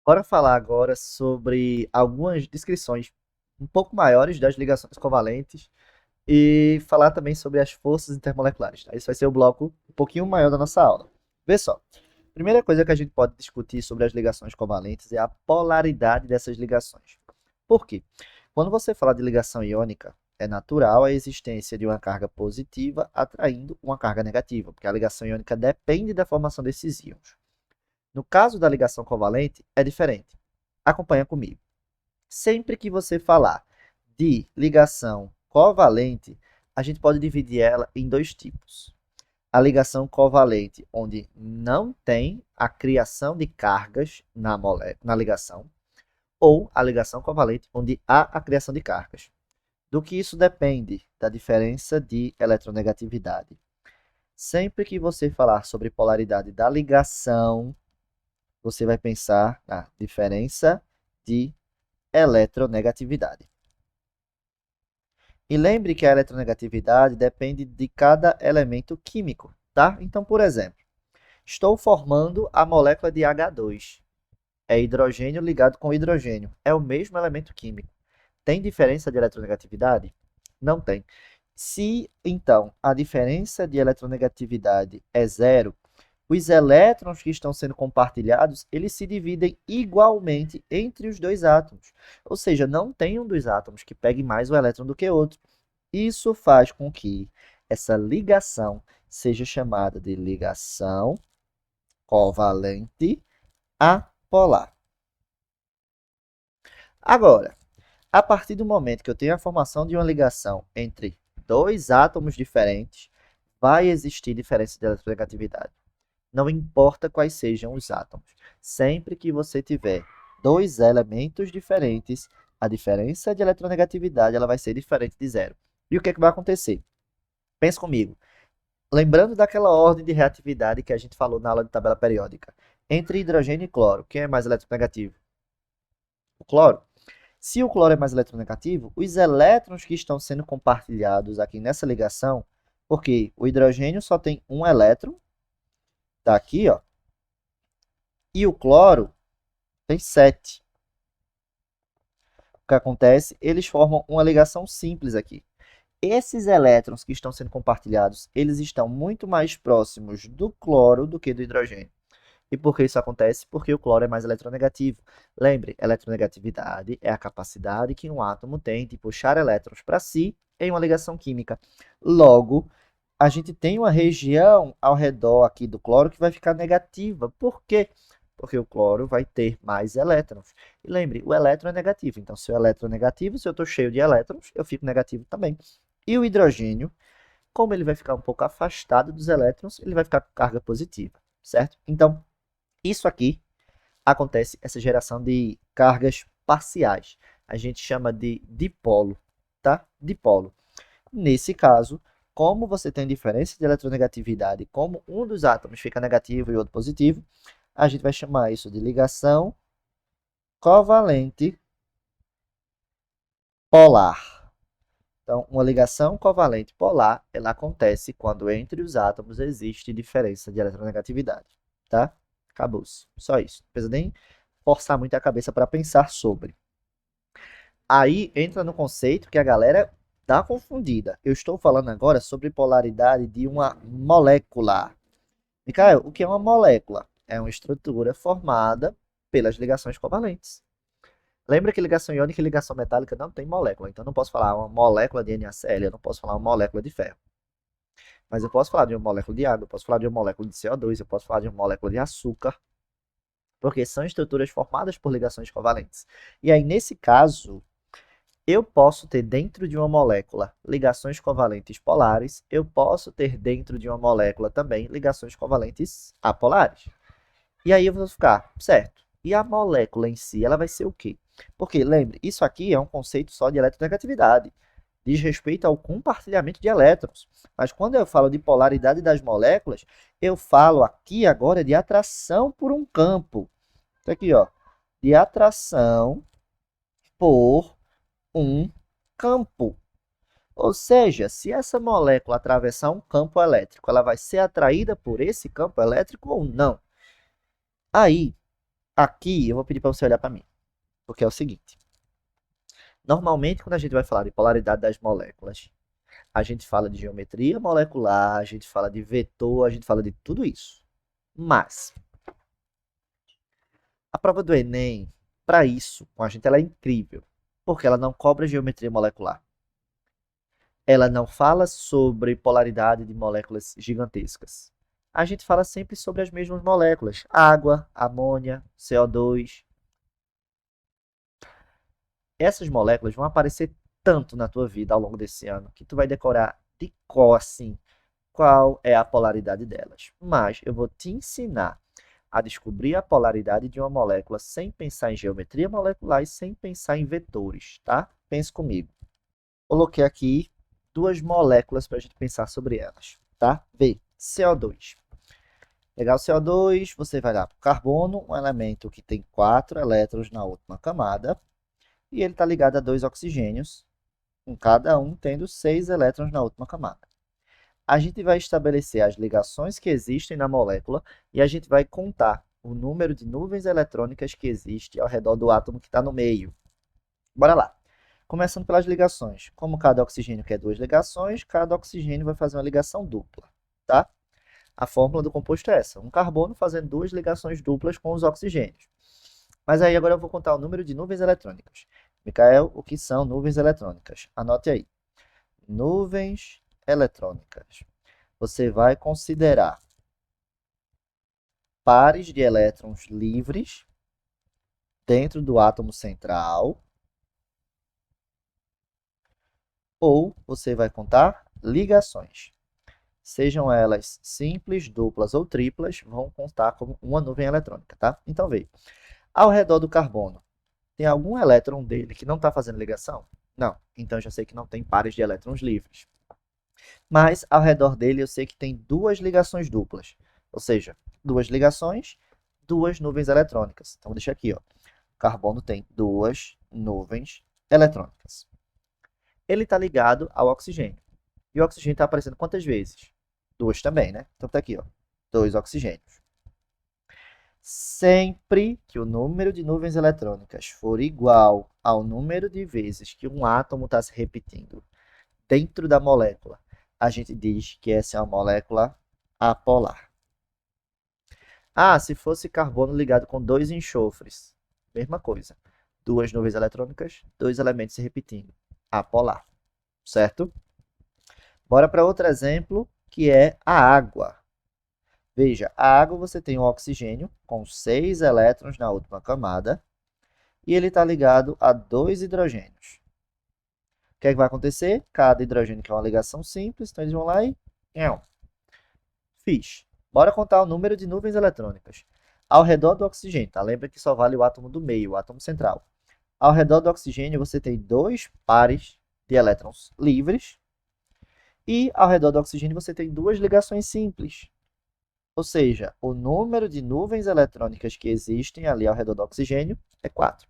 Bora falar agora sobre algumas descrições um pouco maiores das ligações covalentes e falar também sobre as forças intermoleculares, tá? Esse vai ser o bloco um pouquinho maior da nossa aula. Vê só, primeira coisa que a gente pode discutir sobre as ligações covalentes é a polaridade dessas ligações. Por quê? Quando você fala de ligação iônica, é natural a existência de uma carga positiva atraindo uma carga negativa, porque a ligação iônica depende da formação desses íons. No caso da ligação covalente, é diferente. Acompanha comigo. Sempre que você falar de ligação covalente, a gente pode dividir ela em dois tipos. A ligação covalente, onde não tem a criação de cargas na ligação, ou a ligação covalente, onde há a criação de cargas. Do que isso depende? Da diferença de eletronegatividade. Sempre que você falar sobre polaridade da ligação, você vai pensar na diferença de eletronegatividade. E lembre que a eletronegatividade depende de cada elemento químico, tá? Então, por exemplo, estou formando a molécula de H2. É hidrogênio ligado com hidrogênio. É o mesmo elemento químico. Tem diferença de eletronegatividade? Não tem. Se, então, a diferença de eletronegatividade é zero, os elétrons que estão sendo compartilhados, eles se dividem igualmente entre os dois átomos. Ou seja, não tem um dos átomos que pegue mais o elétron do que outro. Isso faz com que essa ligação seja chamada de ligação covalente apolar. Agora, a partir do momento que eu tenho a formação de uma ligação entre dois átomos diferentes, vai existir diferença de eletronegatividade. Não importa quais sejam os átomos. Sempre que você tiver dois elementos diferentes, a diferença de eletronegatividade ela vai ser diferente de zero. E o que, é que vai acontecer? Pensa comigo. Lembrando daquela ordem de reatividade que a gente falou na aula de tabela periódica. Entre hidrogênio e cloro, quem é mais eletronegativo? O cloro. Se o cloro é mais eletronegativo, os elétrons que estão sendo compartilhados aqui nessa ligação, porque o hidrogênio só tem um elétron, tá aqui, ó, e o cloro tem 7. O que acontece? Eles formam uma ligação simples aqui. Esses elétrons que estão sendo compartilhados, eles estão muito mais próximos do cloro do que do hidrogênio. E por que isso acontece? Porque o cloro é mais eletronegativo. Lembre, eletronegatividade é a capacidade que um átomo tem de puxar elétrons para si em uma ligação química. Logo, a gente tem uma região ao redor aqui do cloro que vai ficar negativa. Por quê? Porque o cloro vai ter mais elétrons. E lembre, o elétron é negativo. Então, se o elétron é negativo, se eu estou cheio de elétrons, eu fico negativo também. E o hidrogênio, como ele vai ficar um pouco afastado dos elétrons, ele vai ficar com carga positiva, certo? Então, isso aqui acontece, essa geração de cargas parciais. A gente chama de dipolo, tá? Dipolo. Nesse caso, como você tem diferença de eletronegatividade, como um dos átomos fica negativo e outro positivo, a gente vai chamar isso de ligação covalente polar. Então, uma ligação covalente polar, ela acontece quando entre os átomos existe diferença de eletronegatividade, tá? Acabou-se. Só isso. Não precisa nem forçar muito a cabeça para pensar sobre. Aí entra no conceito que a galera tá confundida. Eu estou falando agora sobre polaridade de uma molécula. Micael, o que é uma molécula? É uma estrutura formada pelas ligações covalentes. Lembra que ligação iônica e ligação metálica não tem molécula. Então, eu não posso falar uma molécula de NaCl, eu não posso falar uma molécula de ferro. Mas eu posso falar de uma molécula de água, eu posso falar de uma molécula de CO2, eu posso falar de uma molécula de açúcar. Porque são estruturas formadas por ligações covalentes. E aí, nesse caso, eu posso ter dentro de uma molécula ligações covalentes polares, eu posso ter dentro de uma molécula também ligações covalentes apolares. E aí eu vou ficar, certo, e a molécula em si, ela vai ser o quê? Porque, lembre, isso aqui é um conceito só de eletronegatividade, diz respeito ao compartilhamento de elétrons. Mas quando eu falo de polaridade das moléculas, eu falo aqui agora de atração por um campo. Isso aqui, ó, de atração por um campo. Ou seja, se essa molécula atravessar um campo elétrico, ela vai ser atraída por esse campo elétrico ou não? Aí, Aqui eu vou pedir para você olhar para mim, porque é o seguinte. Normalmente, quando a gente vai falar de polaridade das moléculas, a gente fala de geometria molecular, a gente fala de vetor, a gente fala de tudo isso. Mas a prova do Enem, para isso, com a gente, ela é incrível, porque ela não cobra geometria molecular. Ela não fala sobre polaridade de moléculas gigantescas. A gente fala sempre sobre as mesmas moléculas: água, amônia, CO2. Essas moléculas vão aparecer tanto na tua vida ao longo desse ano que tu vai decorar de cor assim qual é a polaridade delas. Mas eu vou te ensinar a descobrir a polaridade de uma molécula sem pensar em geometria molecular e sem pensar em vetores, tá? Pense comigo. Coloquei aqui duas moléculas para a gente pensar sobre elas, tá? Vê, CO2. Pegar o CO2, você vai lá para o carbono, um elemento que tem 4 elétrons na última camada, e ele está ligado a 2 oxigênios, com cada um tendo 6 elétrons na última camada. A gente vai estabelecer as ligações que existem na molécula e a gente vai contar o número de nuvens eletrônicas que existe ao redor do átomo que está no meio. Bora lá. Começando pelas ligações. Como cada oxigênio quer 2 ligações, cada oxigênio vai fazer uma ligação dupla, tá? A fórmula do composto é essa: um carbono fazendo 2 ligações duplas com os oxigênios. Mas aí agora eu vou contar o número de nuvens eletrônicas. Micael, o que são nuvens eletrônicas? Anote aí. Nuvens eletrônicas. Você vai considerar pares de elétrons livres dentro do átomo central, ou você vai contar ligações. Sejam elas simples, duplas ou triplas, vão contar como uma nuvem eletrônica, tá? Então, veja. Ao redor do carbono, tem algum elétron dele que não está fazendo ligação? Não. Então, eu já sei que não tem pares de elétrons livres. Mas, ao redor dele, eu sei que tem 2 ligações duplas. Ou seja, 2 ligações, 2 nuvens eletrônicas. Então, vou deixar aqui, ó. O carbono tem 2 nuvens eletrônicas. Ele está ligado ao oxigênio. E o oxigênio está aparecendo quantas vezes? 2 também, né? Então, está aqui, ó. 2 oxigênios. Sempre que o número de nuvens eletrônicas for igual ao número de vezes que um átomo está se repetindo dentro da molécula, a gente diz que essa é uma molécula apolar. Ah, se fosse carbono ligado com 2 enxofres, mesma coisa. 2 nuvens eletrônicas, 2 elementos se repetindo. Apolar, certo? Bora para outro exemplo, que é a água. Veja, a água você tem um oxigênio com 6 elétrons na última camada e ele está ligado a 2 hidrogênios. O que é que vai acontecer? Cada hidrogênio quer uma ligação simples, então eles vão lá e... Fiz. Bora contar o número de nuvens eletrônicas. Ao redor do oxigênio, tá? Lembra que só vale o átomo do meio, o átomo central. Ao redor do oxigênio você tem 2 pares de elétrons livres e ao redor do oxigênio você tem 2 ligações simples. Ou seja, o número de nuvens eletrônicas que existem ali ao redor do oxigênio é 4.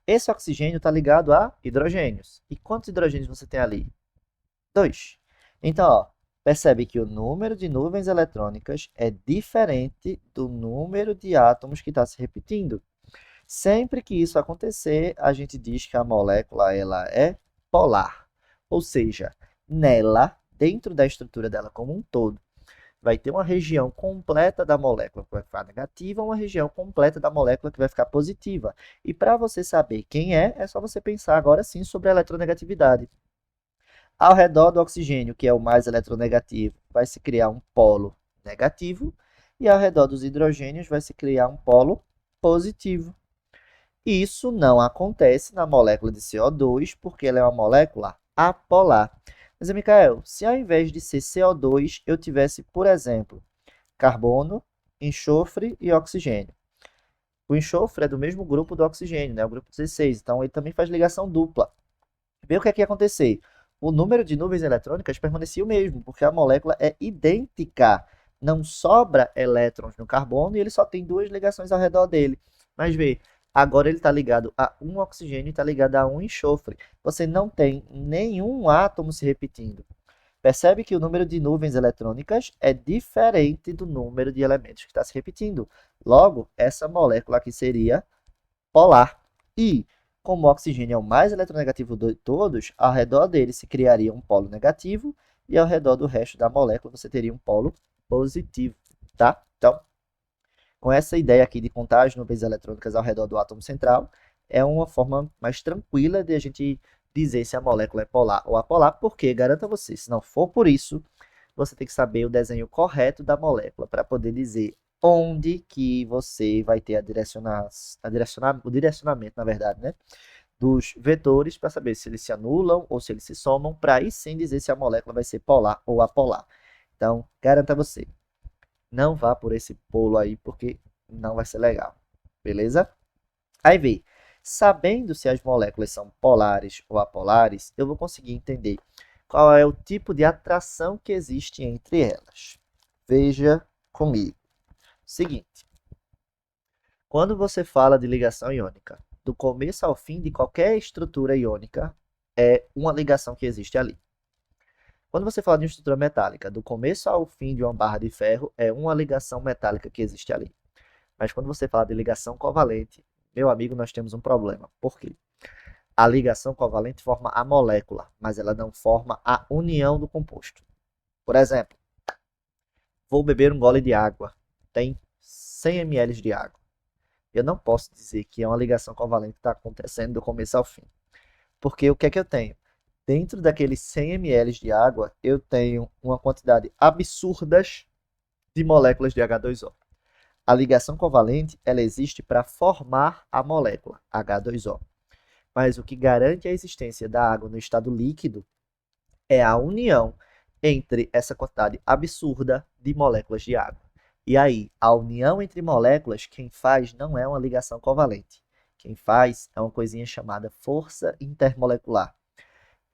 Esse oxigênio está ligado a hidrogênios. E quantos hidrogênios você tem ali? 2. Então, ó, percebe que o número de nuvens eletrônicas é diferente do número de átomos que está se repetindo. Sempre que isso acontecer, a gente diz que a molécula ela é polar. Ou seja, nela, dentro da estrutura dela como um todo, vai ter uma região completa da molécula que vai ficar negativa, uma região completa da molécula que vai ficar positiva. E para você saber quem é só você pensar agora sim sobre a eletronegatividade. Ao redor do oxigênio, que é o mais eletronegativo, vai se criar um polo negativo, e ao redor dos hidrogênios vai se criar um polo positivo. Isso não acontece na molécula de CO2, porque ela é uma molécula apolar. Mas, Micael, se ao invés de ser CO2, eu tivesse, por exemplo, carbono, enxofre e oxigênio. O enxofre é do mesmo grupo do oxigênio, né? O grupo 16, então ele também faz ligação dupla. Vê o que é que ia acontecer. O número de nuvens eletrônicas permanecia o mesmo, porque a molécula é idêntica. Não sobra elétrons no carbono e ele só tem 2 ligações ao redor dele. Mas vê, agora ele está ligado a um oxigênio e está ligado a um enxofre. Você não tem nenhum átomo se repetindo. Percebe que o número de nuvens eletrônicas é diferente do número de elementos que está se repetindo. Logo, essa molécula aqui seria polar. E, como o oxigênio é o mais eletronegativo de todos, ao redor dele se criaria um polo negativo e ao redor do resto da molécula você teria um polo positivo, tá? Então, com essa ideia aqui de contar as nuvens eletrônicas ao redor do átomo central, é uma forma mais tranquila de a gente dizer se a molécula é polar ou apolar, porque, garanto a você, se não for por isso, você tem que saber o desenho correto da molécula para poder dizer onde que você vai ter o direcionamento, na verdade, né, dos vetores para saber se eles se anulam ou se eles se somam, para aí sim dizer se a molécula vai ser polar ou apolar. Então, garanto a você, não vá por esse polo aí, porque não vai ser legal, beleza? Aí vem, sabendo se as moléculas são polares ou apolares, eu vou conseguir entender qual é o tipo de atração que existe entre elas. Veja comigo. Seguinte, quando você fala de ligação iônica, do começo ao fim de qualquer estrutura iônica, é uma ligação que existe ali. Quando você fala de uma estrutura metálica, do começo ao fim de uma barra de ferro, é uma ligação metálica que existe ali. Mas quando você fala de ligação covalente, meu amigo, nós temos um problema. Por quê? A ligação covalente forma a molécula, mas ela não forma a união do composto. Por exemplo, vou beber um gole de água. Tem 100 ml de água. Eu não posso dizer que é uma ligação covalente que está acontecendo do começo ao fim. Porque o que é que eu tenho? Dentro daqueles 100 ml de água, eu tenho uma quantidade absurda de moléculas de H2O. A ligação covalente, ela existe para formar a molécula H2O. Mas o que garante a existência da água no estado líquido é a união entre essa quantidade absurda de moléculas de água. E aí, a união entre moléculas, quem faz não é uma ligação covalente. Quem faz é uma coisinha chamada força intermolecular.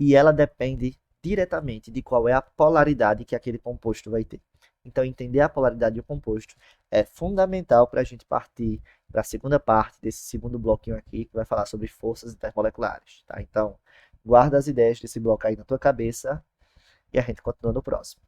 E ela depende diretamente de qual é a polaridade que aquele composto vai ter. Então, entender a polaridade do composto é fundamental para a gente partir para a segunda parte desse segundo bloquinho aqui, que vai falar sobre forças intermoleculares. Tá? Então, guarda as ideias desse bloco aí na tua cabeça e a gente continua no próximo.